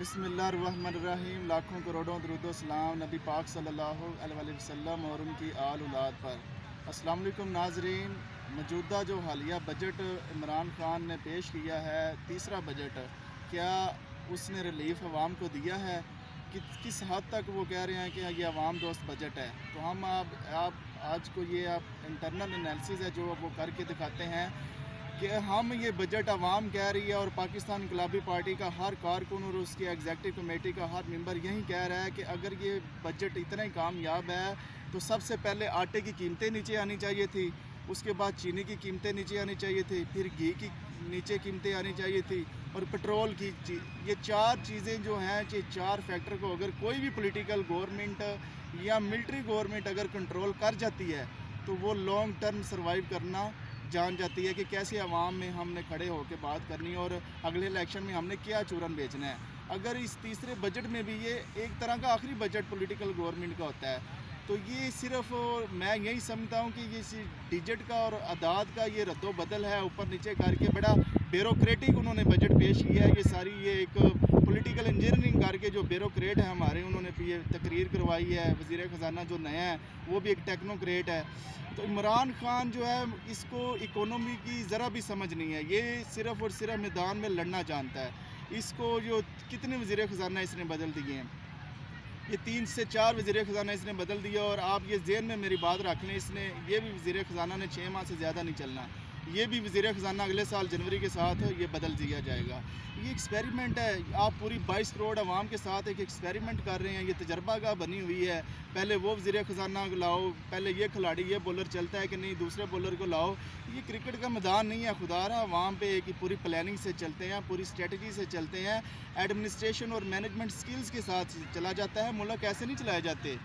بسم اللہ الرحمن الرحیم۔ لاکھوں کروڑوں درود و سلام نبی پاک صلی اللہ علیہ وسلم اور ان کی آل اولاد پر۔ السلام علیکم ناظرین، موجودہ جو حالیہ بجٹ عمران خان نے پیش کیا ہے، تیسرا بجٹ، کیا اس نے ریلیف عوام کو دیا ہے؟ کس حد تک وہ کہہ رہے ہیں کہ یہ عوام دوست بجٹ ہے؟ تو ہم آپ آج کو یہ انٹرنل انالیسز ہے جو وہ کر کے دکھاتے ہیں کہ ہم یہ بجٹ عوام کہہ رہی ہے، اور پاکستان انقلابی پارٹی کا ہر کارکن اور اس کی ایگزیکٹو کمیٹی کا ہر ممبر یہی کہہ رہا ہے کہ اگر یہ بجٹ اتنا ہی کامیاب ہے تو سب سے پہلے آٹے کی قیمتیں نیچے آنی چاہیے تھی، اس کے بعد چینی کی قیمتیں نیچے آنی چاہیے تھی، پھر گھی کی نیچے قیمتیں آنی چاہیے تھی، اور پٹرول کی یہ چار چیزیں جو ہیں، یہ چار فیکٹر کو اگر کوئی بھی پولیٹیکل گورنمنٹ یا ملٹری گورنمنٹ اگر کنٹرول کر جاتی ہے تو وہ لانگ ٹرم سروائیو کرنا جان جاتی ہے کہ کیسے عوام میں ہم نے کھڑے ہو کے بات کرنی اور اگلے الیکشن میں ہم نے کیا چورن بیچنا ہے۔ اگر اس تیسرے بجٹ میں بھی یہ ایک طرح کا آخری بجٹ پولیٹیکل گورنمنٹ کا ہوتا ہے تو یہ صرف میں یہی سمجھتا ہوں کہ یہ ڈیجٹ کا اور اعداد کا یہ رد و بدل ہے، اوپر نیچے کر کے بڑا بیوروکریٹک انہوں نے بجٹ پیش کیا ہے۔ یہ ساری یہ ایک پولیٹیکل انجینئرنگ کر کے جو بیوروکریٹ ہے ہمارے، انہوں نے یہ تقریر کروائی ہے۔ وزیر خزانہ جو نیا ہے وہ بھی ایک ٹیکنوکریٹ ہے۔ تو عمران خان جو ہے اس کو اکانومی کی ذرا بھی سمجھ نہیں ہے، یہ صرف اور صرف میدان میں لڑنا جانتا ہے۔ اس کو جو کتنے وزیر خزانہ اس نے بدل دیے ہیں، یہ 3 سے 4 وزیر خزانہ اس نے بدل دیا، اور آپ یہ ذہن میں میری بات رکھ لیں، اس نے یہ بھی وزیر خزانہ نے 6 ماہ سے زیادہ نہیں چلنا، یہ بھی وزیر خزانہ اگلے سال جنوری کے ساتھ یہ بدل دیا جائے گا۔ یہ ایکسپیریمنٹ ہے، آپ پوری 22 کروڑ عوام کے ساتھ ایک ایکسپیریمنٹ کر رہے ہیں، یہ تجربہ گاہ بنی ہوئی ہے۔ پہلے وہ وزیر خزانہ لاؤ، پہلے یہ کھلاڑی یہ بولر چلتا ہے کہ نہیں، دوسرے بولر کو لاؤ۔ یہ کرکٹ کا میدان نہیں ہے، خدا رہا عوام پہ ایک پوری پلاننگ سے چلتے ہیں، پوری اسٹریٹجی سے چلتے ہیں، ایڈمنسٹریشن اور مینجمنٹ سکلز کے ساتھ چلا جاتا ہے، ملک ایسے نہیں چلائے جاتے۔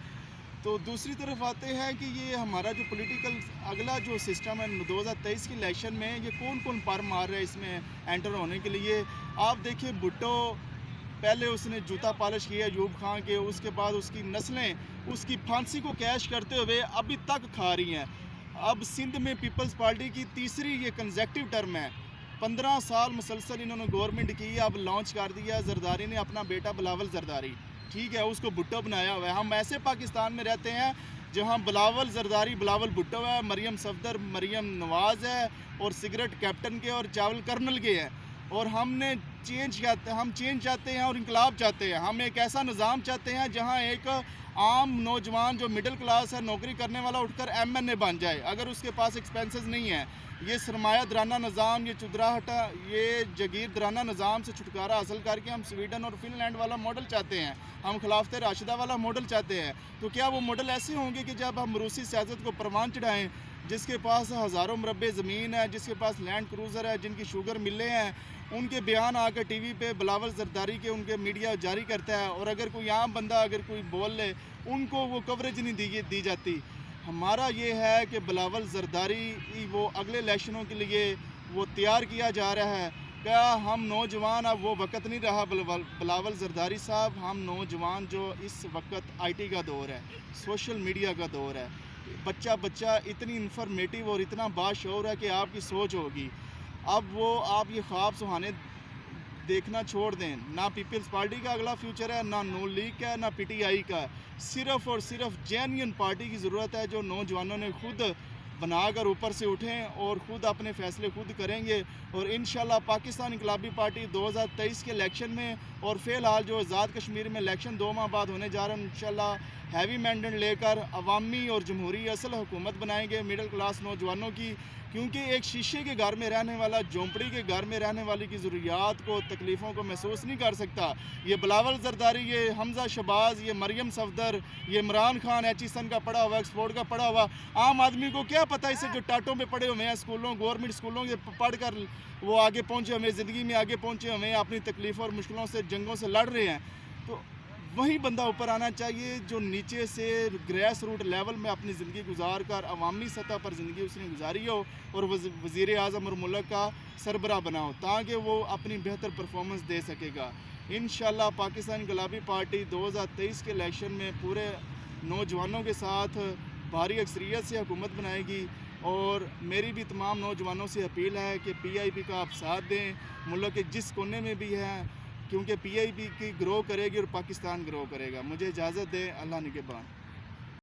تو دوسری طرف آتے ہیں کہ یہ ہمارا جو پولیٹیکل اگلا جو سسٹم ہے 2023 کے الیکشن میں، یہ کون کون پر مار رہا ہے اس میں انٹر ہونے کے لیے۔ آپ دیکھیں بھٹو، پہلے اس نے جوتا پالش کیا ایوب خان کے، اس کے بعد اس کی نسلیں اس کی پھانسی کو کیش کرتے ہوئے ابھی تک کھا رہی ہیں۔ اب سندھ میں پیپلز پارٹی کی تیسری یہ کنزیکٹیو ٹرم ہے، 15 سال مسلسل انہوں نے گورنمنٹ کی، اب لانچ کر دیا زرداری نے اپنا بیٹا بلاول زرداری، ٹھیک ہے، اس کو بھٹو بنایا ہوا ہے۔ ہم ایسے پاکستان میں رہتے ہیں جہاں بلاول زرداری بلاول بھٹو ہے، مریم صفدر مریم نواز ہے، اور سگریٹ کیپٹن کے اور چاول کرنل کے ہیں، اور ہم چینج چاہتے ہیں اور انقلاب چاہتے ہیں۔ ہم ایک ایسا نظام چاہتے ہیں جہاں ایک عام نوجوان جو مڈل کلاس ہے، نوکری کرنے والا، اٹھ کر MNA بن جائے اگر اس کے پاس ایکسپینسز نہیں ہے۔ یہ سرمایہ درانہ نظام، یہ چدراہٹا، یہ جگیر درانہ نظام سے چھٹکارا حاصل کر کے ہم سویڈن اور فن لینڈ والا ماڈل چاہتے ہیں، ہم خلافت راشدہ والا ماڈل چاہتے ہیں۔ تو کیا وہ ماڈل ایسے ہوں گے کہ جب ہم روسی سیاست کو پروان چڑھائیں، جس کے پاس ہزاروں مربع زمین ہے، جس کے پاس لینڈ کروزر ہے، جن کی شوگر ملیں ہیں، ان کے بیان آ کر ٹی وی پہ بلاول زرداری کے ان کے میڈیا جاری کرتا ہے، اور اگر کوئی عام بندہ اگر کوئی بول لے ان کو وہ کوریج نہیں دی جاتی۔ ہمارا یہ ہے کہ بلاول زرداری وہ اگلے الیکشنوں کے لیے وہ تیار کیا جا رہا ہے۔ کیا ہم نوجوان، اب وہ وقت نہیں رہا بلاول زرداری صاحب، ہم نوجوان جو اس وقت IT کا دور ہے، سوشل میڈیا کا دور ہے، بچہ اتنی انفارمیٹیو اور اتنا باشعور ہے کہ آپ کی سوچ ہوگی۔ اب وہ آپ یہ خواب سہانے دیکھنا چھوڑ دیں، نہ پیپلز پارٹی کا اگلا فیوچر ہے، نہ نون لیگ کا ہے، نہ PTI کا ہے۔ صرف اور صرف جینوئن پارٹی کی ضرورت ہے جو نوجوانوں نے خود بنا کر اوپر سے اٹھیں اور خود اپنے فیصلے خود کریں گے، اور انشاءاللہ پاکستان انقلابی پارٹی 2023 کے الیکشن میں، اور فی الحال جو آزاد کشمیر میں الیکشن 2 ماہ بعد ہونے جا رہا ہے، انشاءاللہ ہیوی مینڈیٹ لے کر عوامی اور جمہوری اصل حکومت بنائیں گے مڈل کلاس نوجوانوں کی، کیونکہ ایک شیشے کے گھر میں رہنے والا، جھونپڑی کے گھر میں رہنے والی کی ضروریات کو، تکلیفوں کو محسوس نہیں کر سکتا۔ یہ بلاول زرداری، یہ حمزہ شہباز، یہ مریم صفدر، یہ عمران خان ایچیسن کا پڑھا ہوا، ایکسپورٹ کا پڑھا ہوا، عام آدمی کو کیا پتہ اسے جو ٹاٹوں پہ پڑے ہوئے ہیں اسکولوں، گورنمنٹ اسکولوں کے پڑھ کر وہ آگے پہنچے ہوئے، زندگی میں آگے پہنچے ہوئے، اپنی تکلیفوں اور مشکلوں سے، جنگوں سے لڑ رہے ہیں۔ تو وہی بندہ اوپر آنا چاہیے جو نیچے سے گریس روٹ لیول میں اپنی زندگی گزار کر عوامی سطح پر زندگی اس نے گزاری ہو، اور وزیر اعظم اور ملک کا سربراہ بنا ہو، تاکہ وہ اپنی بہتر پرفارمنس دے سکے گا۔ انشاءاللہ پاکستان انقلابی پارٹی 2023 کے الیکشن میں پورے نوجوانوں کے ساتھ بھاری اکثریت سے حکومت بنائے گی، اور میری بھی تمام نوجوانوں سے اپیل ہے کہ PIP کا آپ ساتھ دیں، ملک کے جس کونے میں بھی ہیں، کیونکہ پی آئی بی کی گرو کرے گی اور پاکستان گرو کرے گا. مجھے اجازت دیں. اللہ نگہبان.